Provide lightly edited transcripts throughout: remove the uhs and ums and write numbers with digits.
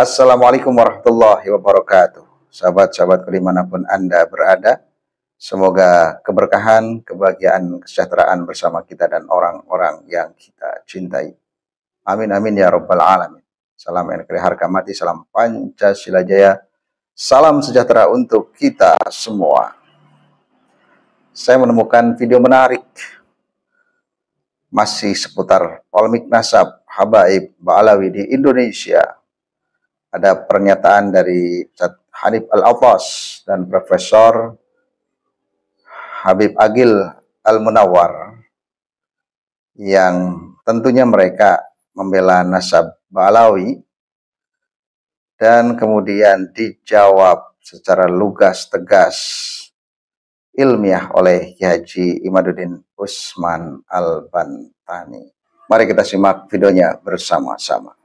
Assalamualaikum warahmatullahi wabarakatuh. Sahabat-sahabatku dimanapun Anda berada, semoga keberkahan, kebahagiaan, kesejahteraan bersama kita dan orang-orang yang kita cintai. Amin amin ya rabbal alamin. Salam NKRI harga mati, salam Pancasila Jaya, salam sejahtera untuk kita semua. Saya menemukan video menarik masih seputar polemik nasab habaib Ba'alawi di Indonesia. Ada pernyataan dari Ustaz Hanif Al-Atas dan Profesor Habib Agil Al-Munawwar yang tentunya mereka membela nasab Ba'alawi, dan kemudian dijawab secara lugas, tegas, ilmiah oleh Haji Imaduddin Usman Al-Bantani. Mari kita simak videonya bersama-sama.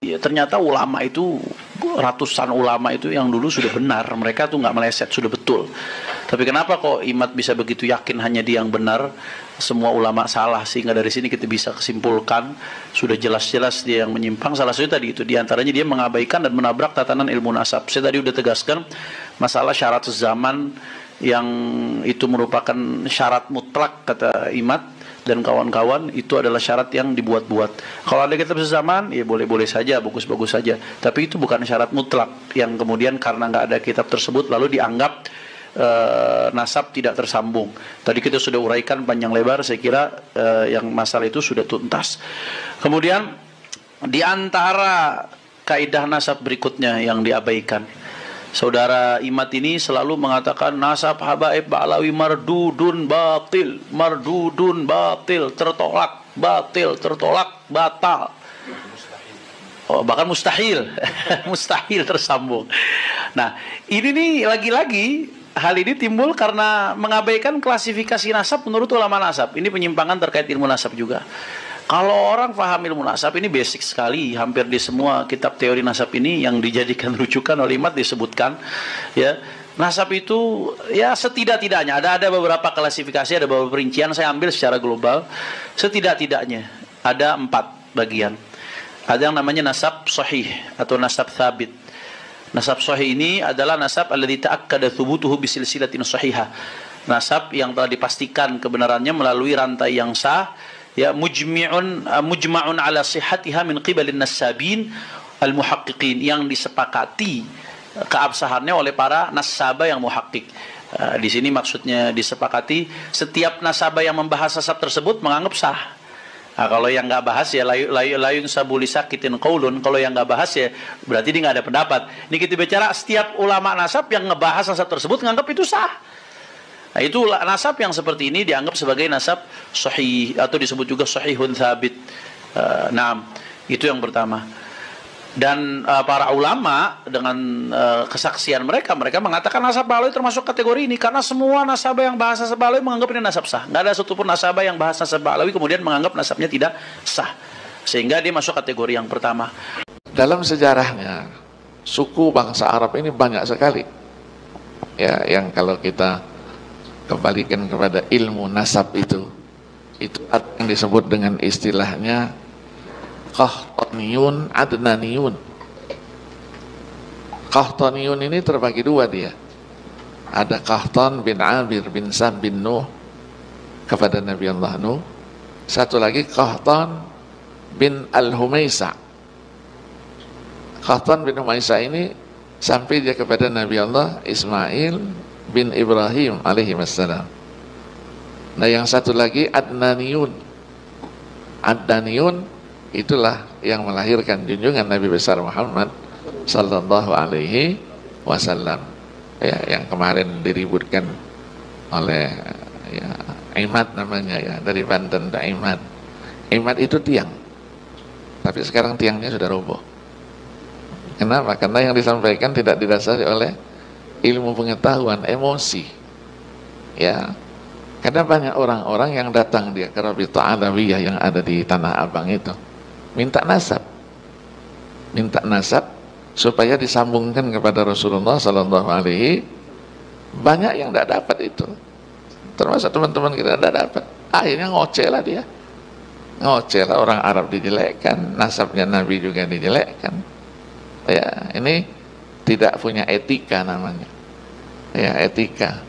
Ya, ternyata ulama itu, ratusan ulama itu yang dulu sudah benar, mereka tuh nggak meleset, sudah betul. Tapi kenapa kok Imad bisa begitu yakin hanya dia yang benar, semua ulama salah? Sehingga dari sini kita bisa kesimpulkan sudah jelas-jelas dia yang menyimpang. Salah satu tadi itu, diantaranya dia mengabaikan dan menabrak tatanan ilmu nasab. Saya tadi udah tegaskan masalah syarat zaman yang itu merupakan syarat mutlak kata Imad dan kawan-kawan, itu adalah syarat yang dibuat-buat. Kalau ada kitab sezaman, ya boleh-boleh saja, bagus-bagus saja. Tapi itu bukan syarat mutlak yang kemudian karena nggak ada kitab tersebut lalu dianggap nasab tidak tersambung. Tadi kita sudah uraikan panjang lebar, saya kira yang masalah itu sudah tuntas. Kemudian di antara kaidah nasab berikutnya yang diabaikan, Saudara Imad ini selalu mengatakan nasab habaib Ba'alawi mardudun batil, tertolak, batal. Oh, bahkan mustahil. Mustahil tersambung. Nah, ini nih lagi-lagi hal ini timbul karena mengabaikan klasifikasi nasab menurut ulama nasab. Ini penyimpangan terkait ilmu nasab juga. Kalau orang paham ilmu nasab, ini basic sekali, hampir di semua kitab teori nasab ini yang dijadikan rujukan oleh Imad disebutkan, ya, nasab itu ya setidak-tidaknya ada beberapa klasifikasi, ada beberapa perincian, saya ambil secara global. Setidak-tidaknya ada 4 bagian. Ada yang namanya nasab sahih atau nasab thabit. Nasab sahih ini adalah nasab alladzi ta'akkada thubutuhu bisilsilatin sahihah. Nasab yang telah dipastikan kebenarannya melalui rantai yang sah, ya, mujma'un ala sihhatiha min qibalin nasabin al-muhaqqiqin, yang disepakati keabsahannya oleh para nasabah yang muhakkik. Di sini maksudnya disepakati setiap nasabah yang membahas nasab tersebut menganggap sah. Nah, kalau yang nggak bahas ya layun sabuli sakitin qaulun, kalau yang nggak bahas ya berarti dia nggak ada pendapat. Ini kita bicara setiap ulama nasab yang ngebahas nasab tersebut menganggap itu sah. Nah, itu nasab yang seperti ini dianggap sebagai nasab sahih atau disebut juga sahihun thabit. Nah, itu yang pertama. Dan para ulama dengan kesaksian mereka mengatakan nasab Ba'alawi termasuk kategori ini karena semua nasabah yang bahas nasab Ba'alawi menganggap ini nasab sah. Nggak ada satupun nasabah yang bahas nasab Ba'alawi kemudian menganggap nasabnya tidak sah. Sehingga dia masuk kategori yang pertama. Dalam sejarahnya, suku bangsa Arab ini banyak sekali. Ya, yang kalau kita kembalikan kepada ilmu nasab itu ada yang disebut dengan istilahnya Qahtaniyun, Adnaniyun. Qahtaniyun ini terbagi 2 dia. Ada Qahtan bin Amir bin Sam bin Nuh kepada Nabi Allah Nuh. Satu lagi Qahtan bin Al-Humaisa. Qahtan bin Humaisa ini sampai dia kepada Nabi Allah Ismail bin Ibrahim alaihi wassalam. Nah, yang satu lagi Adnaniyun. Adnaniyun itulah yang melahirkan junjungan Nabi besar Muhammad sallallahu alaihi wasallam. Ya, yang kemarin diributkan oleh ya, Imad namanya, ya, dari Banten, Imad. Imad itu tiang. Tapi sekarang tiangnya sudah roboh. Kenapa? Karena yang disampaikan tidak didasari oleh ilmu pengetahuan, emosi. Ya, karena banyak orang-orang yang datang dia ke Rabithah Alawiyah yang ada di Tanah Abang itu minta nasab supaya disambungkan kepada Rasulullah Sallallahu Alaihi. Banyak yang tidak dapat itu, termasuk teman-teman kita tidak dapat. Akhirnya ngoceh lah dia, ngoceh lah, orang Arab dijelekkan, nasabnya Nabi juga dijelekkan. Ya, ini tidak punya etika namanya. Ya, etika.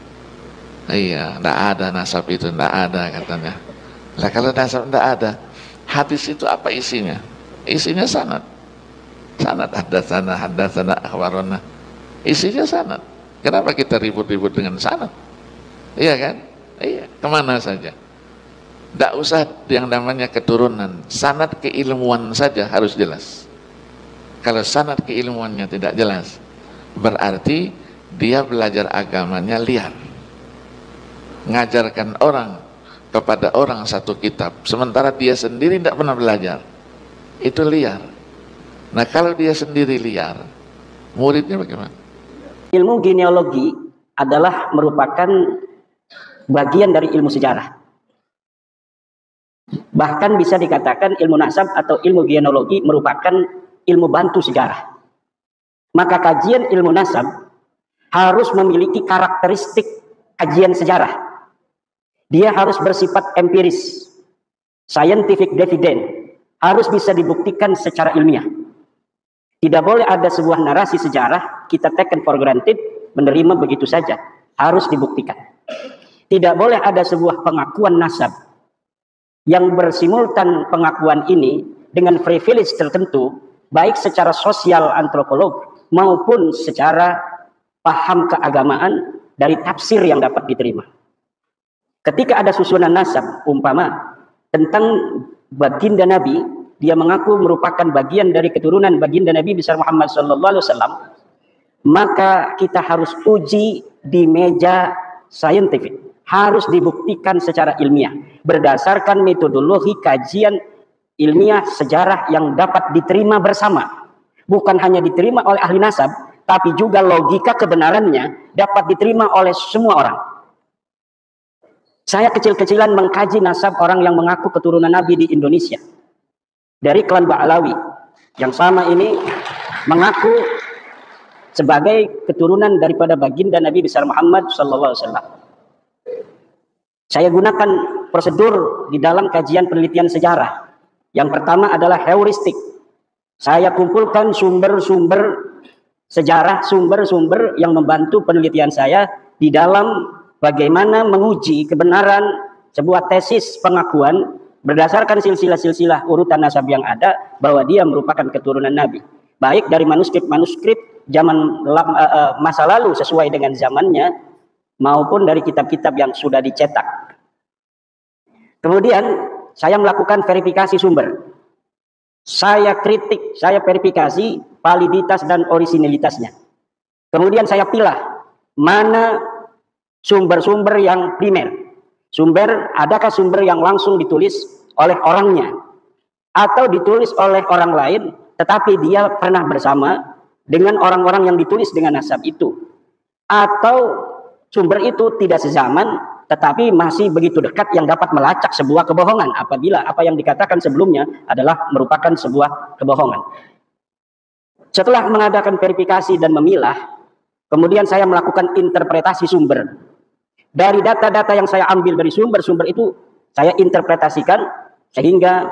Iya, tidak ada nasab itu, tidak ada katanya. Lah kalau nasab tidak ada, hadis itu apa isinya? Isinya sanad. Sanad, hadatsana akhbarana. Isinya sanad. Kenapa kita ribut-ribut dengan sanad? Iya kan? Iya, kemana saja. Tidak usah yang namanya keturunan. Sanad keilmuan saja harus jelas. Kalau sanad keilmuannya tidak jelas, berarti dia belajar agamanya liar. Ngajarkan orang kepada orang satu kitab, sementara dia sendiri tidak pernah belajar. Itu liar. Nah kalau dia sendiri liar, muridnya bagaimana? Ilmu genealogi adalah merupakan bagian dari ilmu sejarah. Bahkan bisa dikatakan ilmu nasab atau ilmu genealogi merupakan ilmu bantu sejarah. Maka kajian ilmu nasab harus memiliki karakteristik kajian sejarah. Dia harus bersifat empiris, scientific evidence, harus bisa dibuktikan secara ilmiah. Tidak boleh ada sebuah narasi sejarah kita taken for granted, menerima begitu saja, harus dibuktikan. Tidak boleh ada sebuah pengakuan nasab yang bersimultan pengakuan ini dengan privilege tertentu, baik secara sosial antropolog maupun secara paham keagamaan dari tafsir yang dapat diterima. Ketika ada susunan nasab umpama tentang baginda Nabi, dia mengaku merupakan bagian dari keturunan baginda Nabi besar Muhammad SAW, maka kita harus uji di meja saintifik, harus dibuktikan secara ilmiah berdasarkan metodologi kajian ilmiah sejarah yang dapat diterima bersama, bukan hanya diterima oleh ahli nasab, tapi juga logika kebenarannya dapat diterima oleh semua orang. Saya kecil-kecilan mengkaji nasab orang yang mengaku keturunan Nabi di Indonesia dari klan Ba'alawi, yang sama ini mengaku sebagai keturunan daripada baginda Nabi besar Muhammad SAW. Saya gunakan prosedur di dalam kajian penelitian sejarah. Yang pertama adalah heuristik. Saya kumpulkan sumber-sumber sejarah, sumber-sumber yang membantu penelitian saya di dalam bagaimana menguji kebenaran sebuah tesis pengakuan berdasarkan silsilah-silsilah urutan nasab yang ada bahwa dia merupakan keturunan Nabi. Baik dari manuskrip-manuskrip zaman masa lalu sesuai dengan zamannya maupun dari kitab-kitab yang sudah dicetak. Kemudian saya melakukan verifikasi sumber. Saya kritik, saya verifikasi validitas dan orisinilitasnya. Kemudian saya pilah mana sumber-sumber yang primer. Adakah sumber yang langsung ditulis oleh orangnya atau ditulis oleh orang lain tetapi dia pernah bersama dengan orang-orang yang ditulis dengan nasab itu, atau sumber itu tidak sezaman tetapi masih begitu dekat yang dapat melacak sebuah kebohongan apabila apa yang dikatakan sebelumnya adalah merupakan sebuah kebohongan. Setelah mengadakan verifikasi dan memilah, kemudian saya melakukan interpretasi sumber. Dari data-data yang saya ambil dari sumber-sumber itu, saya interpretasikan sehingga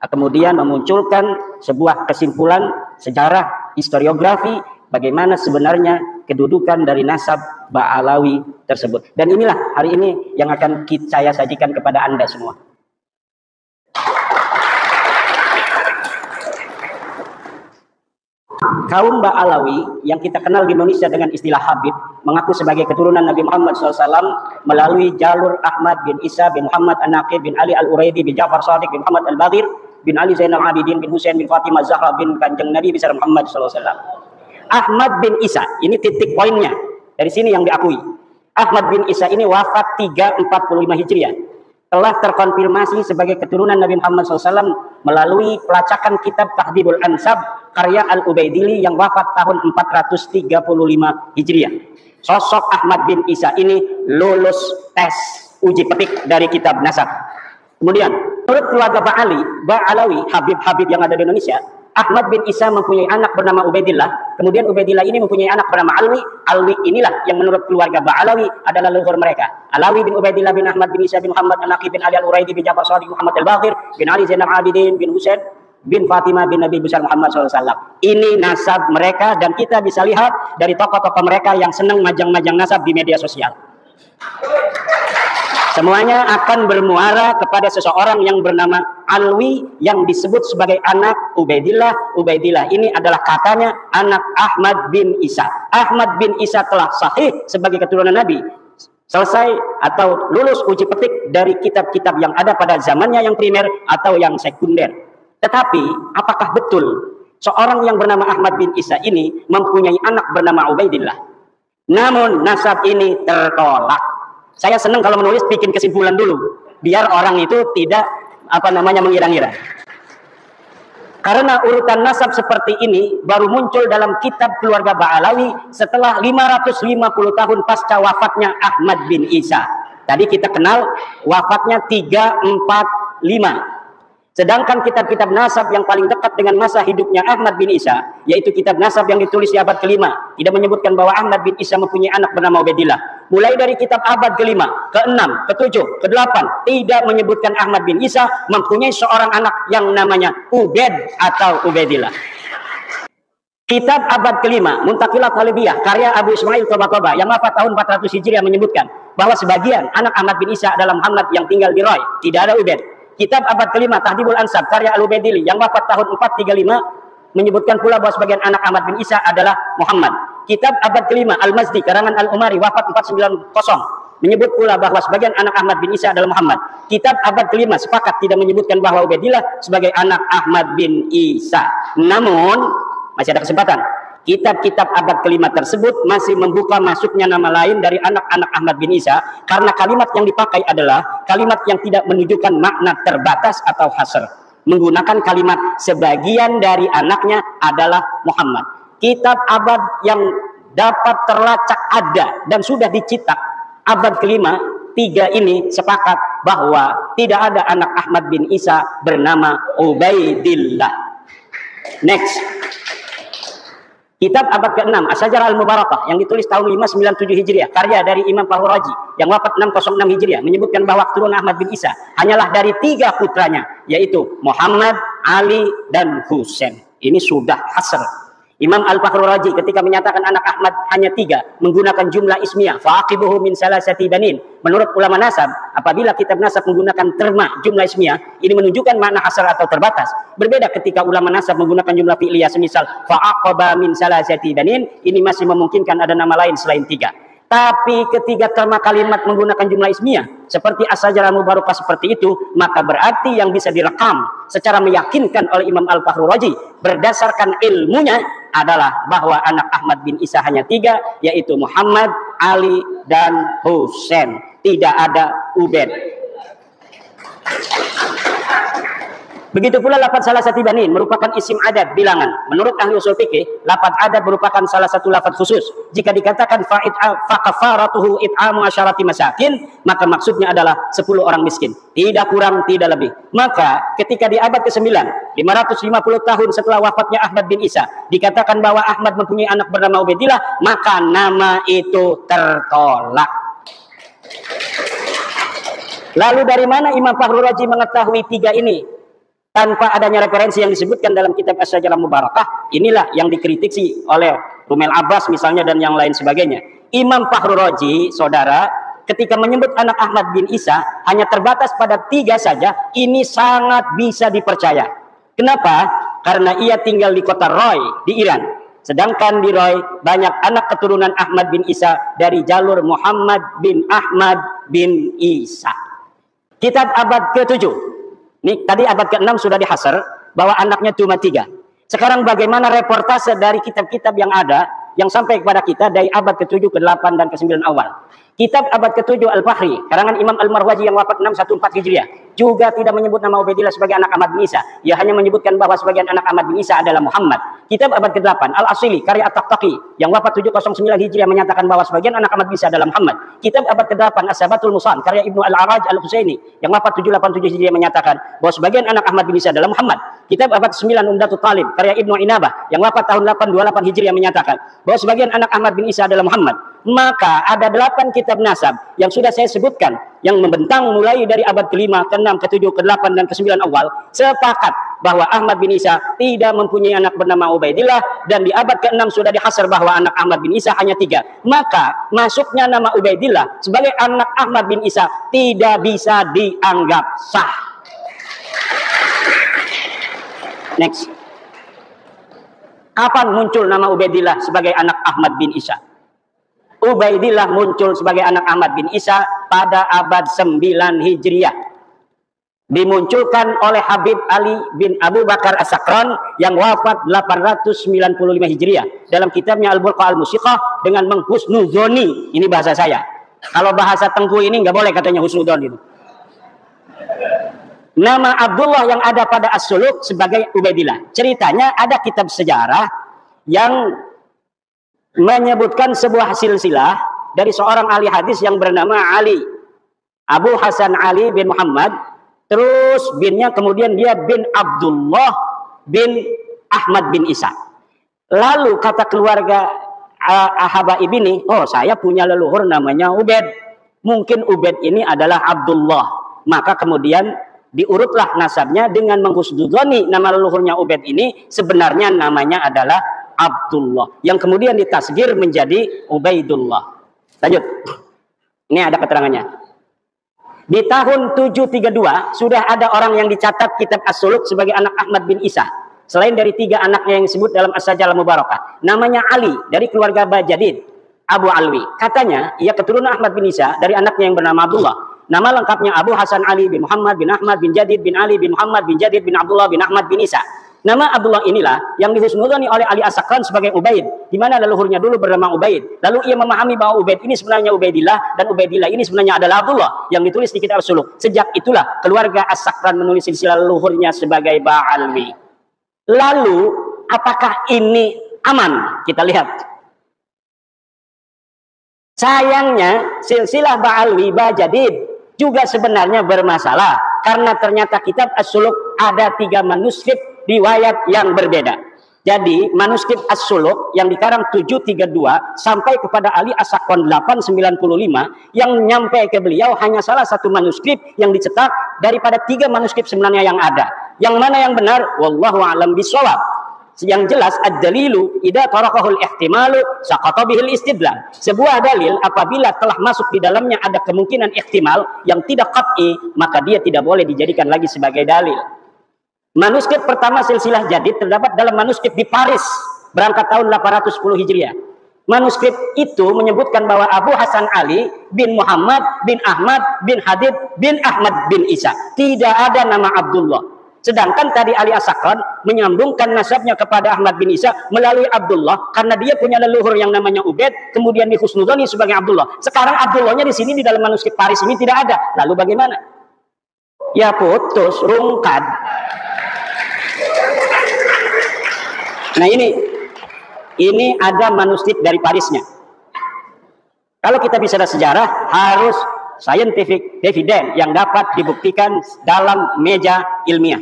kemudian memunculkan sebuah kesimpulan sejarah, historiografi, bagaimana sebenarnya kedudukan dari nasab Ba'alawi tersebut. Dan inilah hari ini yang akan saya sajikan kepada Anda semua. Kaum Ba'alawi yang kita kenal di Indonesia dengan istilah Habib mengaku sebagai keturunan Nabi Muhammad SAW melalui jalur Ahmad bin Isa bin Muhammad An-Naqib bin Ali Al-Uraidi bin Ja'far Shadiq bin Muhammad Al-Baghir bin Ali Zainal Abidin bin Husain bin Fatimah Zahra bin Kanjeng Nabi besar Muhammad SAW. Ahmad bin Isa, ini titik poinnya. Dari sini yang diakui. Ahmad bin Isa ini wafat 345 Hijriah. Telah terkonfirmasi sebagai keturunan Nabi Muhammad SAW melalui pelacakan kitab Tahdhibul Ansab karya Al-Ubaidili yang wafat tahun 435 Hijriah. Sosok Ahmad bin Isa ini lulus tes uji petik dari kitab nasab. Kemudian, menurut keluarga Ba'alawi, Habib-Habib yang ada di Indonesia, Ahmad bin Isa mempunyai anak bernama Ubaidillah. Kemudian Ubaidillah ini mempunyai anak bernama Alwi. Alwi inilah yang menurut keluarga Ba'alawi adalah leluhur mereka. Alawi bin Ubaidillah bin Ahmad bin Isa bin Muhammad An-Naqib bin Ali Al-Uraidi bin Ja'far Shadiq Muhammad Al-Baghir bin Ali Zainal Abidin bin Husain bin Fatimah bin Nabi besar Muhammad SAW. Ini nasab mereka, dan kita bisa lihat dari tokoh-tokoh mereka yang senang majang-majang nasab di media sosial. Semuanya akan bermuara kepada seseorang yang bernama Alwi yang disebut sebagai anak Ubaidillah. Ubaidillah ini adalah katanya anak Ahmad bin Isa. Ahmad bin Isa telah sahih sebagai keturunan Nabi, selesai atau lulus uji petik dari kitab-kitab yang ada pada zamannya yang primer atau yang sekunder. Tetapi apakah betul seorang yang bernama Ahmad bin Isa ini mempunyai anak bernama Ubaidillah? Namun nasab ini tertolak. Saya senang kalau menulis bikin kesimpulan dulu, biar orang itu tidak mengira-ngira. Karena urutan nasab seperti ini baru muncul dalam kitab keluarga Ba'alawi setelah 550 tahun pasca wafatnya Ahmad bin Isa. Tadi kita kenal wafatnya 345. Sedangkan kitab-kitab nasab yang paling dekat dengan masa hidupnya Ahmad bin Isa, yaitu kitab nasab yang ditulis di abad ke-5, tidak menyebutkan bahwa Ahmad bin Isa mempunyai anak bernama Ubaidillah. Mulai dari kitab abad ke-5, ke-6, ke-7, ke-8, tidak menyebutkan Ahmad bin Isa mempunyai seorang anak yang namanya Ubaid atau Ubaidillah. Kitab abad ke-5, Muntaqilat Talibiyah, karya Abu Ismail Toba yang wafat tahun 400 Hijriah menyebutkan bahwa sebagian anak Ahmad bin Isa adalah Muhammad yang tinggal di Roy, tidak ada Ubaid. Kitab abad ke-5 Tahdhibul Ansab karya Al-Ubaidili yang wafat tahun 435 menyebutkan pula bahwa sebagian anak Ahmad bin Isa adalah Muhammad. Kitab abad ke-5 Al-Mazdi karangan Al-Umari wafat 490 menyebut pula bahwa sebagian anak Ahmad bin Isa adalah Muhammad. Kitab abad ke-5 sepakat tidak menyebutkan bahwa Ubaidillah sebagai anak Ahmad bin Isa. Namun masih ada kesempatan. Kitab-kitab abad ke-5 tersebut masih membuka masuknya nama lain dari anak-anak Ahmad bin Isa karena kalimat yang dipakai adalah kalimat yang tidak menunjukkan makna terbatas atau hasr. Menggunakan kalimat sebagian dari anaknya adalah Muhammad. Kitab abad yang dapat terlacak ada dan sudah dicetak abad ke-5, 3 ini sepakat bahwa tidak ada anak Ahmad bin Isa bernama Ubaidillah. Next. Kitab abad ke-6 As-Sajarah Al-Mubarakah yang ditulis tahun 597 Hijriah karya dari Imam Fahru-Raji yang wafat 606 Hijriah menyebutkan bahwa keturunan Ahmad bin Isa hanyalah dari 3 putranya, yaitu Muhammad, Ali, dan Husain. Ini sudah hasr. Imam Al-Fahru-Raji ketika menyatakan anak Ahmad hanya 3 menggunakan jumlah ismiyah fa'aqibuhu min salasati banin. Menurut ulama nasab, apabila kitab nasab menggunakan terma jumlah ismiyah, ini menunjukkan makna hasr atau terbatas. Berbeda ketika ulama nasab menggunakan jumlah fi'liyah semisal fa'aqaba min salasati banin, ini masih memungkinkan ada nama lain selain 3. Tapi ketika terma kalimat menggunakan jumlah ismiyah seperti As-Sajarah Mubarakah seperti itu, maka berarti yang bisa direkam secara meyakinkan oleh Imam Al-Fahru-Raji berdasarkan ilmunya adalah bahwa anak Ahmad bin Isa hanya 3, yaitu Muhammad, Ali, dan Husain. Tidak ada Ubaid. Begitu pula lafaz salasati banin merupakan isim adad bilangan. Menurut ahli usul fikih, lafaz adad merupakan salah satu lafaz khusus. Jika dikatakan fa kafaratuhu it'amu asyarati masakin, maka maksudnya adalah 10 orang miskin. Tidak kurang, tidak lebih. Maka ketika di abad ke-9, 550 tahun setelah wafatnya Ahmad bin Isa, dikatakan bahwa Ahmad mempunyai anak bernama Ubaidillah, maka nama itu tertolak. Lalu dari mana Imam Fahru-Raji mengetahui 3 ini? Tanpa adanya referensi yang disebutkan dalam kitab As-Sajarah Mubarakah, inilah yang dikritisi oleh Rumel Abbas misalnya dan yang lain sebagainya. Imam Fahru-Raji, saudara, ketika menyebut anak Ahmad bin Isa hanya terbatas pada 3 saja, ini sangat bisa dipercaya. Kenapa? Karena ia tinggal di kota Roy di Iran. Sedangkan di Roy banyak anak keturunan Ahmad bin Isa dari jalur Muhammad bin Ahmad bin Isa. Kitab abad ke-7. Ini tadi abad ke-6 sudah dihasar bahwa anaknya cuma 3. Sekarang bagaimana reportase dari kitab-kitab yang ada yang sampai kepada kita dari abad ke-7, ke-8, dan ke-9 awal. Kitab abad ke-7 Al-Fahri, karangan Imam Al-Marwazi yang wafat 614 Hijriah, juga tidak menyebut nama Ubaidillah sebagai anak Ahmad bin Isa. Ia hanya menyebutkan bahwa sebagian anak Ahmad bin Isa adalah Muhammad. Kitab abad ke-8 Al-Asili, karya At-Taqtaqi, yang wafat 709 Hijriah menyatakan bahwa sebagian anak Ahmad bin Isa adalah Muhammad. Kitab abad ke-8 As-Sabatul Musan, karya Ibnu Al-Araj Al-Husaini, yang wafat 787 Hijriah menyatakan bahwa sebagian anak Ahmad bin Isa adalah Muhammad. Kitab abad ke-9 Umdatul Talib, karya Ibnu Inabah, yang wafat tahun 828 Hijriah menyatakan bahwa sebagian anak Ahmad bin Isa adalah Muhammad. Maka ada 8 kitab nasab yang sudah saya sebutkan yang membentang mulai dari abad ke-5, ke-6, ke-7, ke-8, dan ke-9 awal sepakat bahwa Ahmad bin Isa tidak mempunyai anak bernama Ubaidillah, dan di abad ke-6 sudah dihasar bahwa anak Ahmad bin Isa hanya 3. Maka masuknya nama Ubaidillah sebagai anak Ahmad bin Isa tidak bisa dianggap sah. Next. Kapan muncul nama Ubaidillah sebagai anak Ahmad bin Isa? Ubaidillah muncul sebagai anak Ahmad bin Isa pada abad 9 Hijriah. Dimunculkan oleh Habib Ali bin Abu Bakar As-Sakran yang wafat 895 Hijriah dalam kitabnya Al-Burqa Al-Musiqah dengan menghusnuzoni. Ini bahasa saya. Kalau bahasa Tengku ini nggak boleh katanya husnuzon itu. Nama Abdullah yang ada pada As-Suluk sebagai Ubaidillah. Ceritanya ada kitab sejarah yang menyebutkan sebuah silsilah dari seorang ahli hadis yang bernama Ali. Abu Hasan Ali bin Muhammad. Terus binnya kemudian dia bin Abdullah bin Ahmad bin Isa. Lalu kata keluarga Habaib ini, oh saya punya leluhur namanya Ubaid. Mungkin Ubaid ini adalah Abdullah. Maka kemudian diurutlah nasabnya dengan menghusnuzoni nama leluhurnya Ubaid ini sebenarnya namanya adalah Abdullah, yang kemudian ditasgir menjadi Ubaidullah. Lanjut. Ini ada keterangannya. Di tahun 732 sudah ada orang yang dicatat kitab As-Suluk sebagai anak Ahmad bin Isa. Selain dari 3 anaknya yang disebut dalam As-Sajalah Mubarakah. Namanya Ali dari keluarga Bajadid Abu Alwi. Katanya ia keturunan Ahmad bin Isa dari anaknya yang bernama Abdullah. Nama lengkapnya Abu Hasan Ali bin Muhammad bin Ahmad bin Jadid bin Ali bin Muhammad bin Jadid bin Abdullah bin Ahmad bin Isa. Nama Abdullah inilah yang dihusnuzoni oleh Ali As-Sakran sebagai Ubaid, di mana leluhurnya dulu bernama Ubaid. Lalu ia memahami bahwa Ubaid ini sebenarnya Ubaidillah dan Ubaidillah ini sebenarnya adalah Abdullah yang ditulis di kitab As-Suluk. Sejak itulah keluarga As-Sakran menulis silsilah leluhurnya sebagai Ba'alwi. Lalu apakah ini aman? Kita lihat. Sayangnya silsilah Ba'alwi Bajadid juga sebenarnya bermasalah karena ternyata kitab As-Suluk ada 3 manuskrip riwayat yang berbeda. Jadi manuskrip As-Suluk yang dikarang 732 sampai kepada Ali As-Sakran 895 yang nyampe ke beliau hanya salah satu manuskrip yang dicetak daripada 3 manuskrip sebenarnya yang ada. Yang mana yang benar? Wallahu a'lam bishawab. Yang jelas ad-dalilu idza tarakahul ihtimalu saqata bihil istidlal. Sebuah dalil apabila telah masuk di dalamnya ada kemungkinan ihtimal yang tidak qat'i, maka dia tidak boleh dijadikan lagi sebagai dalil. Manuskrip pertama silsilah Jadid terdapat dalam manuskrip di Paris berangkat tahun 810 Hijriah. Manuskrip itu menyebutkan bahwa Abu Hasan Ali bin Muhammad bin Ahmad bin Hadid bin Ahmad bin Isa. Tidak ada nama Abdullah. Sedangkan tadi Ali As-Sakran menyambungkan nasabnya kepada Ahmad bin Isa melalui Abdullah karena dia punya leluhur yang namanya Ubaid, kemudian dihusnuzoni sebagai Abdullah. Sekarang Abdullahnya di sini di dalam manuskrip Paris ini tidak ada. Lalu bagaimana? Ya putus, rungkad. Nah ini ada manuskrip dari Parisnya. Kalau kita bicara sejarah harus scientific evidence yang dapat dibuktikan dalam meja ilmiah.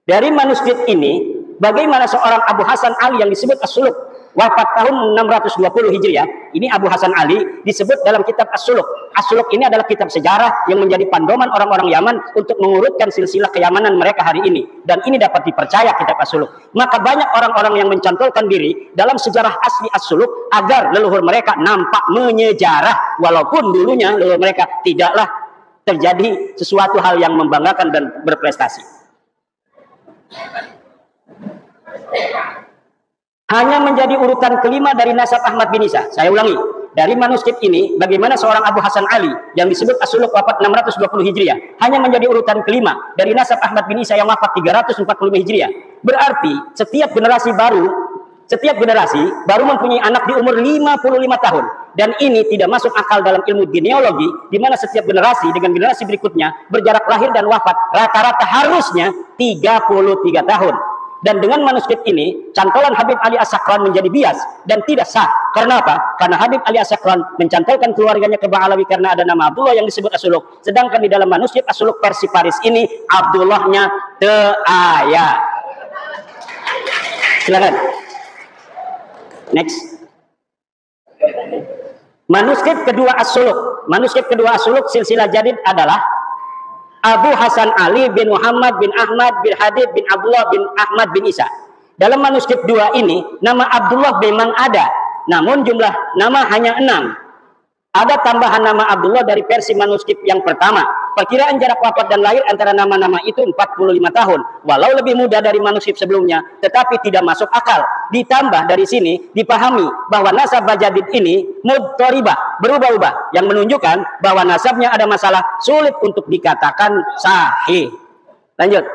Dari manuskrip ini, bagaimana seorang Abu Hasan Ali yang disebut As-Suluk wafat tahun 620 Hijriah. Ini Abu Hasan Ali disebut dalam kitab As-Suluk. As-Suluk ini adalah kitab sejarah yang menjadi pandoman orang-orang Yaman untuk mengurutkan silsilah keyamanan mereka hari ini. Dan ini dapat dipercaya kitab As-Suluk. Maka banyak orang-orang yang mencantolkan diri dalam sejarah asli As-Suluk agar leluhur mereka nampak menyejarah. Walaupun dulunya leluhur mereka tidaklah terjadi sesuatu hal yang membanggakan dan berprestasi. Hanya menjadi urutan kelima dari nasab Ahmad bin Isa. Saya ulangi, dari manuskrip ini bagaimana seorang Abu Hasan Ali yang disebut As-Suluk wafat 620 Hijriah hanya menjadi urutan kelima dari nasab Ahmad bin Isa yang wafat 345 Hijriah. Berarti setiap generasi baru mempunyai anak di umur 55 tahun. Dan ini tidak masuk akal dalam ilmu genealogi, di mana setiap generasi dengan generasi berikutnya berjarak lahir dan wafat rata-rata harusnya 33 tahun. Dan dengan manuskrip ini, cantolan Habib Ali As-Sakran menjadi bias dan tidak sah. Karena apa? Karena Habib Ali As-Sakran mencantolkan keluarganya ke Ba'alawi karena ada nama Abdullah yang disebut As-Suluk. Sedangkan di dalam manuskrip As-Suluk versi Paris ini, Abdullahnya teaya. Silakan. Next. Manuskrip kedua As-Suluk. Manuskrip kedua As-Suluk silsilah Jadid adalah Abu Hasan Ali bin Muhammad bin Ahmad bin Habib bin Abdullah bin Ahmad bin Isa. Dalam manuskrip 2 ini, nama Abdullah memang ada, namun jumlah nama hanya 6. Ada tambahan nama Abdullah dari versi manuskrip yang pertama. Perkiraan jarak wafat dan lahir antara nama-nama itu 45 tahun. Walau lebih muda dari manuskrip sebelumnya, tetapi tidak masuk akal. Ditambah dari sini, dipahami bahwa nasab Bajadid ini mudtharibah, berubah-ubah, yang menunjukkan bahwa nasabnya ada masalah, sulit untuk dikatakan sahih. Lanjut.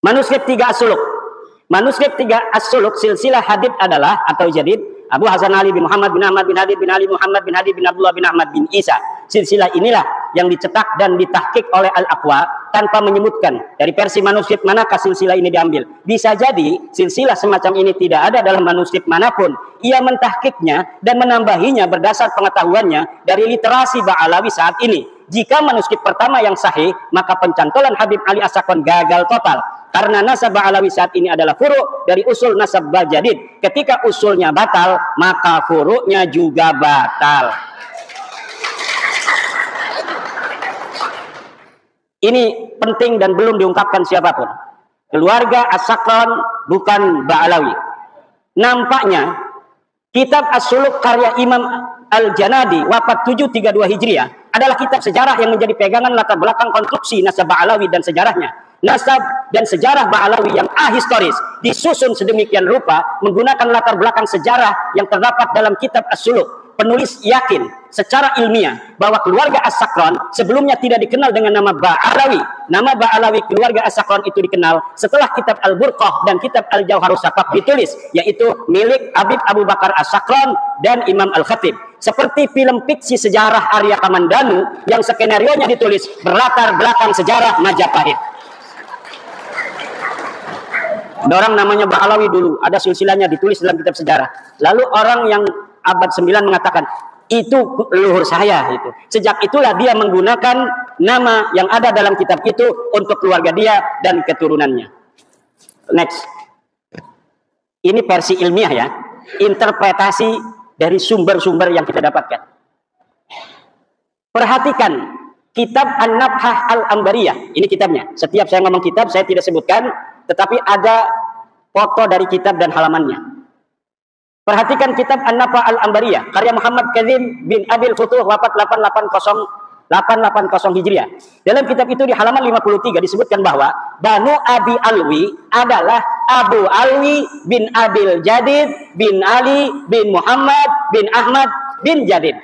Manuskrip 3 As-Suluk. Manuskrip 3 As-Suluk silsilah hadits adalah atau jadid Abu Hasan Ali bin Muhammad bin Ahmad bin Habib bin Ali Muhammad bin Habib bin Abdullah bin Ahmad bin Isa. Silsilah inilah yang dicetak dan ditahqiq oleh Al-Aqwa tanpa menyebutkan dari versi manuskrip manakah silsilah ini diambil. Bisa jadi silsilah semacam ini tidak ada dalam manuskrip manapun. Ia mentahqiqnya dan menambahinya berdasar pengetahuannya dari literasi Ba'alawi saat ini. Jika manuskrip pertama yang sahih, maka pencantolan Habib Ali As-Sakwan gagal total. Karena nasab Ba'alawi saat ini adalah furu' dari usul nasab Bajadid. Ketika usulnya batal, maka furu'nya juga batal. Ini penting dan belum diungkapkan siapapun. Keluarga As-Sakwan bukan Ba'alawi. Nampaknya kitab As-Suluk karya Imam Al-Janadi wafat 732 Hijriah adalah kitab sejarah yang menjadi pegangan latar belakang konstruksi nasab Ba'alawi dan sejarahnya. Nasab dan sejarah Ba'alawi yang ahistoris disusun sedemikian rupa menggunakan latar belakang sejarah yang terdapat dalam kitab As-Suluk. Penulis yakin secara ilmiah bahwa keluarga As-Sakwan sebelumnya tidak dikenal dengan nama Ba'alawi. Nama Ba'alawi keluarga As-Sakwan itu dikenal setelah kitab Al-Burqah dan kitab Al-Jauharus Safaq ditulis, yaitu milik Habib Abu Bakar As-Sakwan dan Imam Al-Khatib. Seperti film fiksi sejarah Arya Kamandanu yang skenario-nya ditulis berlatar belakang sejarah Majapahit. Ada orang namanya Ba'alawi dulu, ada silsilahnya ditulis dalam kitab sejarah. Lalu orang yang abad 9 mengatakan, itu leluhur saya itu. Sejak itulah dia menggunakan nama yang ada dalam kitab itu untuk keluarga dia dan keturunannya. Next. Ini versi ilmiah ya. Interpretasi dari sumber-sumber yang kita dapatkan. Perhatikan kitab An-Nabhah Al-Ambariyah. Ini kitabnya. Setiap saya ngomong kitab saya tidak sebutkan, tetapi ada foto dari kitab dan halamannya. Perhatikan kitab An-Nabhah Al-Ambariyah karya Muhammad Kazim bin Abil Futuh wafat 880 Hijriah. Dalam kitab itu di halaman 53 disebutkan bahwa Banu Abi Alwi adalah Abu Alwi bin Abil Jadid bin Ali bin Muhammad bin Ahmad bin Jadid.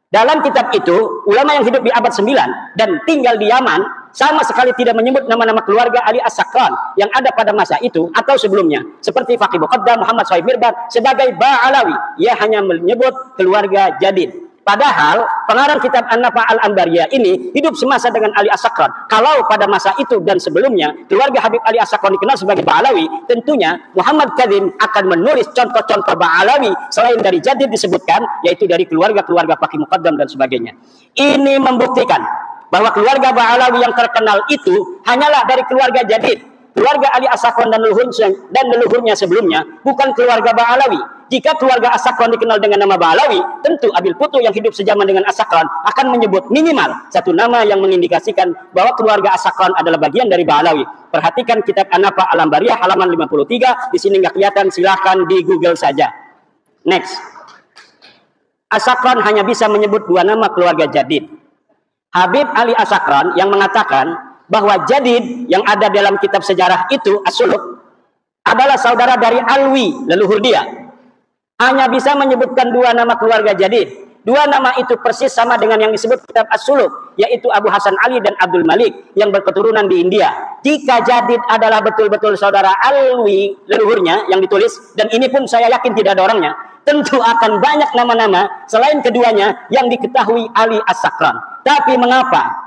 Dalam kitab itu, ulama yang hidup di abad 9 dan tinggal di Yaman sama sekali tidak menyebut nama-nama keluarga Ali As-Sakwan yang ada pada masa itu atau sebelumnya. Seperti Faqih Muqaddam Muhammad Sahib Mirbad sebagai Ba'alawi. Ia hanya menyebut keluarga Jadid. Padahal pengarang kitab An-Nabhah Al-Ambariyah ini hidup semasa dengan Ali As-Sakwan. Kalau pada masa itu dan sebelumnya keluarga Habib Ali As-Sakwan dikenal sebagai Ba'alawi, tentunya Muhammad Kazim akan menulis contoh-contoh Ba'alawi selain dari Jadid disebutkan, yaitu dari keluarga-keluarga Faqih Muqaddam dan sebagainya. Ini membuktikan bahwa keluarga Ba'alawi yang terkenal itu hanyalah dari keluarga Jadid. Keluarga Ali As-Sakwan dan leluhurnya sebelumnya bukan keluarga Ba'alawi. Jika keluarga As-Sakwan dikenal dengan nama Ba'alawi, tentu Abil Futuh yang hidup sejaman dengan As-Sakwan akan menyebut minimal satu nama yang mengindikasikan bahwa keluarga As-Sakwan adalah bagian dari Ba'alawi. Perhatikan kitab An-Nabhah Al-Ambariyah halaman 53. Di sini nggak kelihatan, silahkan di Google saja. Next. As-Sakwan hanya bisa menyebut 2 nama keluarga Jadid. Habib Ali As-Sakwan yang mengatakan bahwa Jadid yang ada dalam kitab sejarah itu As-Suluk adalah saudara dari Alwi, leluhur dia. Hanya bisa menyebutkan 2 nama keluarga Jadid. 2 nama itu persis sama dengan yang disebut kitab As-Suluk, yaitu Abu Hasan Ali dan Abdul Malik yang berketurunan di India. Jika Jadid adalah betul-betul saudara Alwi, leluhurnya yang ditulis, dan ini pun saya yakin tidak ada orangnya, tentu akan banyak nama-nama selain keduanya yang diketahui Ali As-Sakwan. Tapi mengapa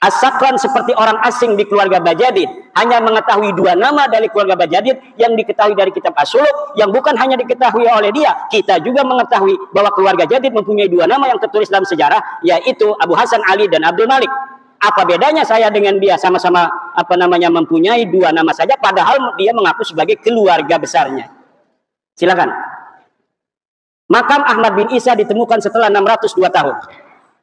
As-Sakwan seperti orang asing di keluarga Bajadid hanya mengetahui 2 nama dari keluarga Bajadid yang diketahui dari kitab As-Suluk, yang bukan hanya diketahui oleh dia, kita juga mengetahui bahwa keluarga Jadid mempunyai 2 nama yang tertulis dalam sejarah, yaitu Abu Hasan Ali dan Abdul Malik. Apa bedanya saya dengan dia? Sama-sama mempunyai 2 nama saja, padahal dia mengaku sebagai keluarga besarnya. Silakan. Makam Ahmad bin Isa ditemukan setelah 602 tahun.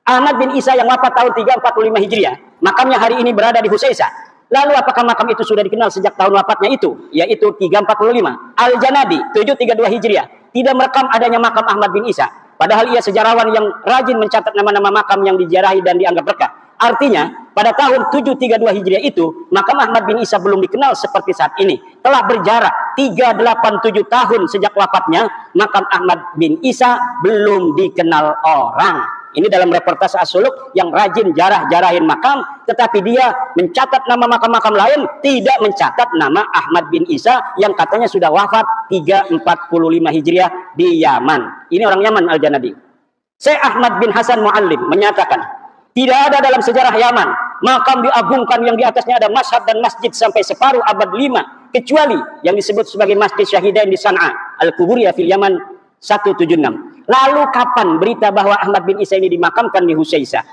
Ahmad bin Isa yang wafat tahun 345 Hijriah, makamnya hari ini berada di Husaisah. Lalu apakah makam itu sudah dikenal sejak tahun wafatnya itu? Yaitu 345. Al-Janadi 732 Hijriah tidak merekam adanya makam Ahmad bin Isa. Padahal ia sejarawan yang rajin mencatat nama-nama makam yang diziarahi dan dianggap berkah. Artinya, pada tahun 732 Hijriah itu, makam Ahmad bin Isa belum dikenal seperti saat ini. Telah berjarak 387 tahun sejak wafatnya, makam Ahmad bin Isa belum dikenal orang. Ini dalam reportase As-Suluk yang rajin jarah-jarahin makam, tetapi dia mencatat nama makam-makam lain, tidak mencatat nama Ahmad bin Isa yang katanya sudah wafat 345 Hijriah di Yaman. Ini orang Yaman, Al-Janadi. Syekh Ahmad bin Hasan Muallim menyatakan, tidak ada dalam sejarah Yaman makam diagungkan yang di atasnya ada mashhad dan masjid sampai separuh abad 5, kecuali yang disebut sebagai Masjid Syahidain di San'a, Al-Kuburiyah fil Yaman 176. Lalu kapan berita bahwa Ahmad bin Isa ini dimakamkan di Husaisah?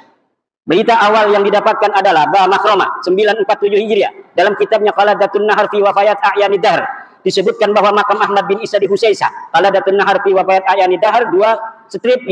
Berita awal yang didapatkan adalah Ba Makhrama 947 Hijriah dalam kitabnya Qaladatun Nahar fi Wafayat A'yanid Dahr disebutkan bahwa makam Ahmad bin Isa di Husaisah. Qaladatun Nahar fi Wafayat A'yanid Dahr 2/518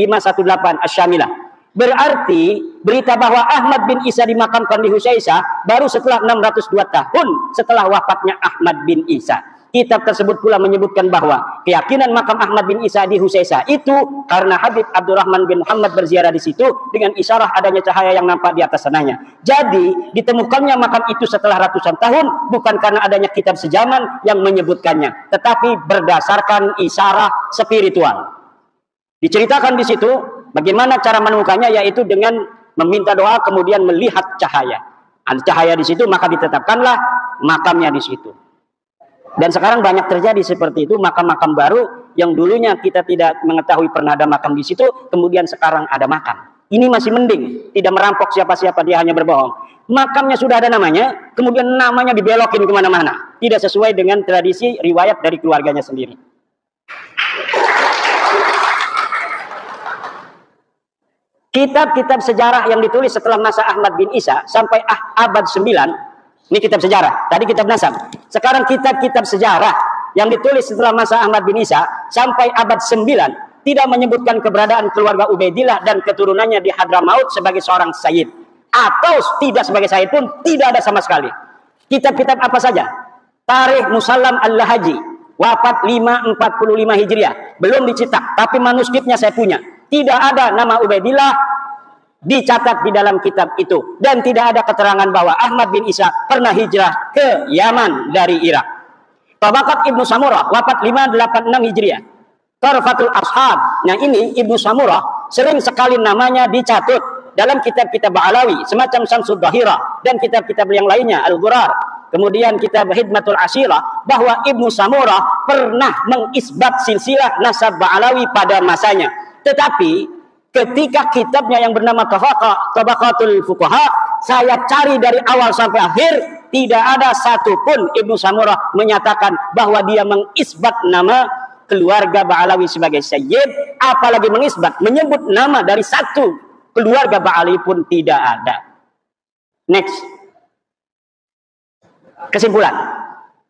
Asy-Syamilah. Berarti berita bahwa Ahmad bin Isa dimakamkan di Husaisah baru setelah 602 tahun setelah wafatnya Ahmad bin Isa. Kitab tersebut pula menyebutkan bahwa keyakinan makam Ahmad bin Isa di Husaisah itu karena Habib Abdurrahman bin Muhammad berziarah di situ dengan isyarah adanya cahaya yang nampak di atas sananya. Jadi ditemukannya makam itu setelah ratusan tahun bukan karena adanya kitab sejaman yang menyebutkannya, tetapi berdasarkan isyarah spiritual. Diceritakan di situ bagaimana cara menemukannya, yaitu dengan meminta doa kemudian melihat cahaya. Ada cahaya di situ maka ditetapkanlah makamnya di situ. Dan sekarang banyak terjadi seperti itu, makam-makam baru yang dulunya kita tidak mengetahui pernah ada makam di situ, kemudian sekarang ada makam. Ini masih mending, tidak merampok siapa-siapa, dia hanya berbohong. Makamnya sudah ada namanya, kemudian namanya dibelokin kemana-mana. Tidak sesuai dengan tradisi riwayat dari keluarganya sendiri. Kitab-kitab sejarah yang ditulis setelah masa Ahmad bin Isa sampai abad 9, ini kitab sejarah, tadi kitab nasab. Sekarang kitab-kitab sejarah yang ditulis setelah masa Ahmad bin Isa sampai abad 9 tidak menyebutkan keberadaan keluarga Ubaidillah dan keturunannya di Hadramaut sebagai seorang sayyid. Atau tidak sebagai sayyid pun tidak ada sama sekali. Kitab-kitab apa saja? Tarikh Musallam Al-Lahaji, wafat 545 Hijriah. Belum dicetak, tapi manuskripnya saya punya. Tidak ada nama Ubaidillah dicatat di dalam kitab itu, dan tidak ada keterangan bahwa Ahmad bin Isa pernah hijrah ke Yaman dari Irak. Tabaqat Ibnu Samurah wafat 586 Hijriah. Tarfatul Ashab. Nah ini Ibnu Samurah sering sekali namanya dicatut dalam kitab-kitab Ba'alawi semacam Samsud Dhahirah dan kitab-kitab yang lainnya, Al-Ghurar. Kemudian kitab Hidmatul Asirah, bahwa Ibnu Samurah pernah mengisbat silsilah nasab Ba'alawi pada masanya. Tetapi ketika kitabnya yang bernama Tabaqatul Fuqaha, saya cari dari awal sampai akhir, tidak ada satupun Ibnu Samurah menyatakan bahwa dia mengisbat nama keluarga Ba'alawi sebagai sayyid, apalagi mengisbat, menyebut nama dari satu keluarga Ba'alawi pun tidak ada. Next. Kesimpulan.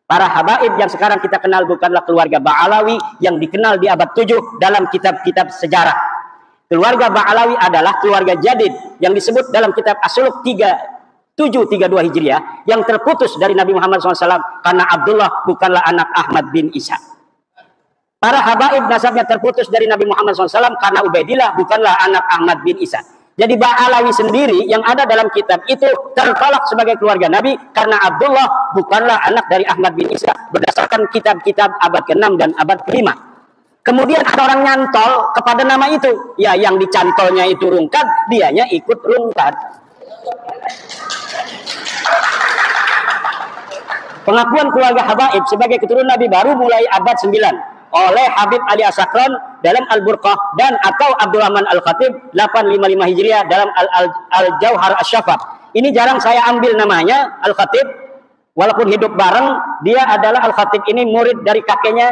Para habaib yang sekarang kita kenal bukanlah keluarga Ba'alawi yang dikenal di abad 7 dalam kitab-kitab sejarah. Keluarga Ba'alawi adalah keluarga jadid yang disebut dalam kitab As-Suluk 732 Hijriah yang terputus dari Nabi Muhammad SAW karena Abdullah bukanlah anak Ahmad bin Isa. Para habaib nasabnya terputus dari Nabi Muhammad SAW karena Ubaidillah bukanlah anak Ahmad bin Isa. Jadi Ba'alawi sendiri yang ada dalam kitab itu tertolak sebagai keluarga Nabi karena Abdullah bukanlah anak dari Ahmad bin Isa berdasarkan kitab-kitab abad ke-6 dan abad ke-5. Kemudian ada orang nyantol kepada nama itu. Ya, yang dicantolnya itu rungkat, dianya ikut rungkat. Pengakuan keluarga habaib sebagai keturunan Nabi baru mulai abad 9 oleh Habib Ali As-Sakran dalam Al-Burqah dan atau Abdurrahman Al-Khatib 855 Hijriah dalam Al-Jauhar Asy-Syafaq. Ini jarang saya ambil namanya Al-Khatib, walaupun hidup bareng. Dia adalah Al-Khatib ini murid dari kakeknya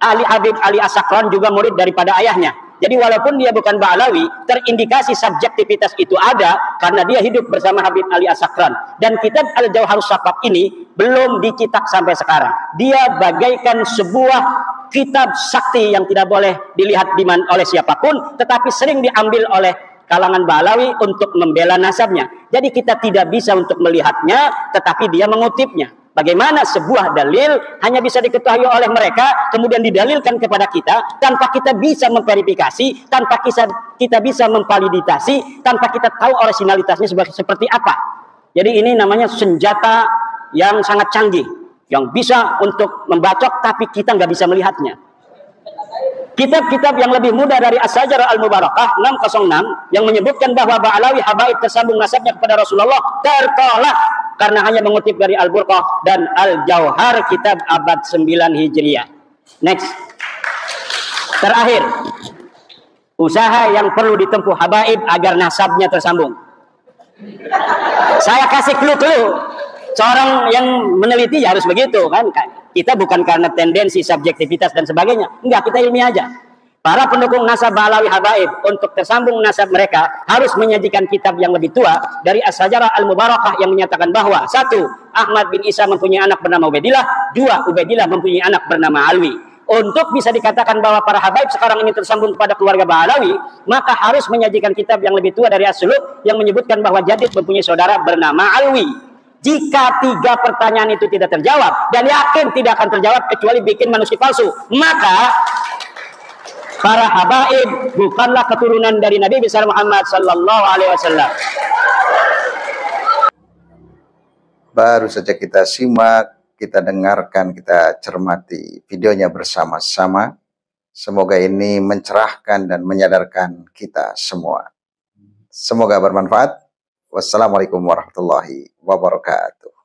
Ali Habib Ali As-Sakran, juga murid daripada ayahnya. Jadi walaupun dia bukan Ba'alawi, terindikasi subjektivitas itu ada karena dia hidup bersama Habib Ali As-Sakran. Dan kitab Al-Jauhar Asy-Syafaq ini belum dicetak sampai sekarang. Dia bagaikan sebuah kitab sakti yang tidak boleh dilihat oleh siapapun, tetapi sering diambil oleh kalangan Ba'alawi untuk membela nasabnya. Jadi kita tidak bisa untuk melihatnya, tetapi dia mengutipnya. Bagaimana sebuah dalil hanya bisa diketahui oleh mereka, kemudian didalilkan kepada kita, tanpa kita bisa memverifikasi, tanpa kita bisa memvalidasi, tanpa kita tahu originalitasnya seperti apa. Jadi ini namanya senjata yang sangat canggih, yang bisa untuk membacok, tapi kita nggak bisa melihatnya. Kitab-kitab yang lebih mudah dari As-Sajarah Al-Mubarakah 606 yang menyebutkan bahwa Ba'alawi habaib tersambung nasabnya kepada Rasulullah tertolak karena hanya mengutip dari Al-Burqah dan Al-Jauhar kitab abad 9 Hijriah. Next. Terakhir, usaha yang perlu ditempuh habaib agar nasabnya tersambung. Saya kasih clue-clue. Seorang yang meneliti ya harus begitu kan. Kita bukan karena tendensi, subjektivitas dan sebagainya. Enggak, kita ilmiah aja. Para pendukung nasab Ba'alawi habaib untuk tersambung nasab mereka harus menyajikan kitab yang lebih tua dari As-Sajarah Al-Mubarakah yang menyatakan bahwa 1. Ahmad bin Isa mempunyai anak bernama Ubaidillah, 2. Ubaidillah mempunyai anak bernama Alwi. Untuk bisa dikatakan bahwa para habaib sekarang ini tersambung kepada keluarga Ba'alawi, maka harus menyajikan kitab yang lebih tua dari As-Suluk yang menyebutkan bahwa Jadid mempunyai saudara bernama Alwi. Jika 3 pertanyaan itu tidak terjawab, dan yakin tidak akan terjawab kecuali bikin manuskrip palsu, maka para habaib bukanlah keturunan dari Nabi besar Muhammad sallallahu alaihi wasallam. Baru saja kita simak, kita dengarkan, kita cermati videonya bersama-sama. Semoga ini mencerahkan dan menyadarkan kita semua. Semoga bermanfaat. Wassalamualaikum warahmatullahi wabarakatuh.